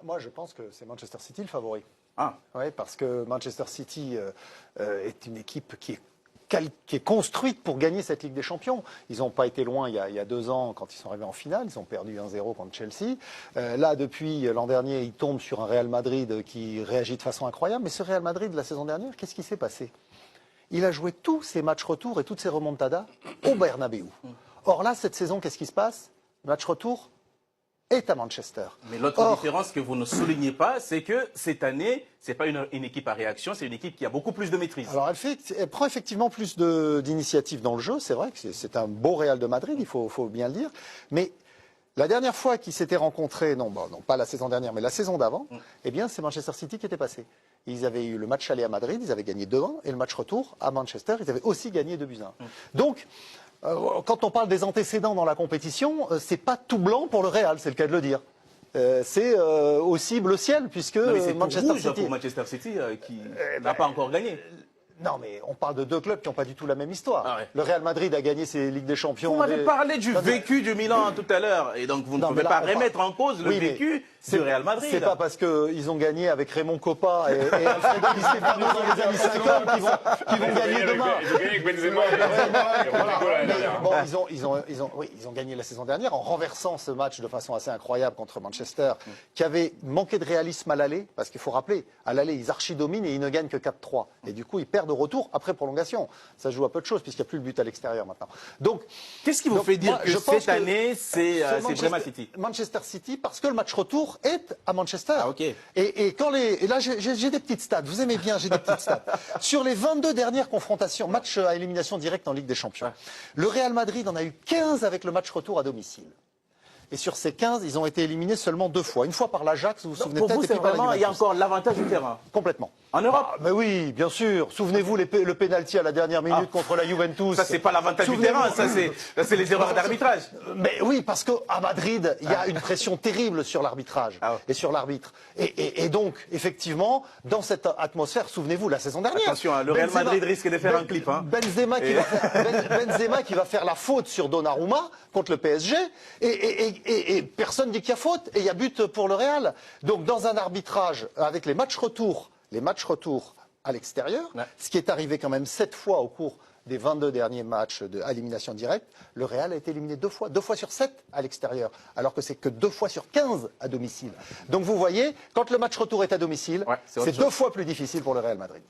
Moi, je pense que c'est Manchester City le favori. Ah. Oui, parce que Manchester City est une équipe qui est construite pour gagner cette Ligue des Champions. Ils n'ont pas été loin il y a 2 ans quand ils sont arrivés en finale. Ils ont perdu 1-0 contre Chelsea. Là, depuis l'an dernier, ils tombent sur un Real Madrid qui réagit de façon incroyable. Mais ce Real Madrid, la saison dernière, qu'est-ce qui s'est passé? Il a joué tous ses matchs retour et toutes ses remontadas au Bernabéu. Or là, cette saison, qu'est-ce qui se passe? Le match retour est à Manchester. Mais l'autre différence que vous ne soulignez pas, c'est que cette année, ce n'est pas une équipe à réaction, c'est une équipe qui a beaucoup plus de maîtrise. Alors elle prend effectivement plus d'initiatives dans le jeu, c'est vrai que c'est un beau Real de Madrid, il faut bien le dire. Mais la dernière fois qu'ils s'étaient rencontrés, non pas la saison dernière, mais la saison d'avant, eh bien c'est Manchester City qui était passé. Ils avaient eu le match aller à Madrid, ils avaient gagné 2-1, et le match retour à Manchester, ils avaient aussi gagné 2-1. Donc, quand on parle des antécédents dans la compétition, c'est pas tout blanc pour le Real, c'est le cas de le dire. C'est aussi bleu ciel, puisque Manchester City... pour Manchester City qui n'a pas encore gagné. Non, mais on parle de 2 clubs qui n'ont pas du tout la même histoire. Ah ouais. Le Real Madrid a gagné ses Ligues des Champions. Vous m'avez parlé du vécu du Milan tout à l'heure, et donc vous ne pouvez pas remettre en cause le vécu du Real Madrid. C'est pas parce qu'ils ont gagné avec Raymond Coppa et Alfredo Di Stefano dans les années 50 qu'ils vont gagner demain. Ils ont gagné avec Benzema. Ils ont gagné la saison dernière en renversant ce match de façon assez incroyable contre Manchester, qui avait manqué de réalisme à l'aller, parce qu'il faut rappeler, à l'aller, ils archi-dominent et ils ne gagnent que 4-3. Et du coup, ils perdent de retour après prolongation. Ça se joue à peu de choses puisqu'il n'y a plus le but à l'extérieur maintenant. Donc, qu'est-ce qui vous fait dire que cette année, c'est vraiment City? Manchester City, parce que le match retour est à Manchester. Ah, ok. Et là, j'ai des petites stats. Vous aimez bien, j'ai des petites stats. Sur les 22 dernières confrontations, matchs à élimination directe en Ligue des Champions, le Real Madrid en a eu 15 avec le match retour à domicile. Et sur ces 15, ils ont été éliminés seulement 2 fois. Une fois par l'Ajax, vous vous souvenez peut-être. Pour vous, c'est vraiment, il y a encore l'avantage du terrain. Complètement. En Europe? Mais oui, bien sûr. Souvenez-vous le pénalty à la dernière minute contre la Juventus. Ça, c'est pas l'avantage du terrain, ça c'est les erreurs d'arbitrage. Mais oui, parce qu'à Madrid, il y a une pression terrible sur l'arbitrage et sur l'arbitre. Et donc, effectivement, dans cette atmosphère, souvenez-vous, la saison dernière. Attention, le Real Madrid risque de faire un clip. Benzema qui va faire la faute sur Donnarumma contre le PSG. Et personne dit qu'il y a faute. Et il y a but pour le Real. Donc, dans un arbitrage avec les matchs retour à l'extérieur, ce qui est arrivé quand même 7 fois au cours des 22 derniers matchs à élimination directe, le Real a été éliminé 2 fois. 2 fois sur 7 à l'extérieur, alors que c'est que 2 fois sur 15 à domicile. Donc vous voyez, quand le match retour est à domicile, c'est 2 fois plus difficile pour le Real Madrid.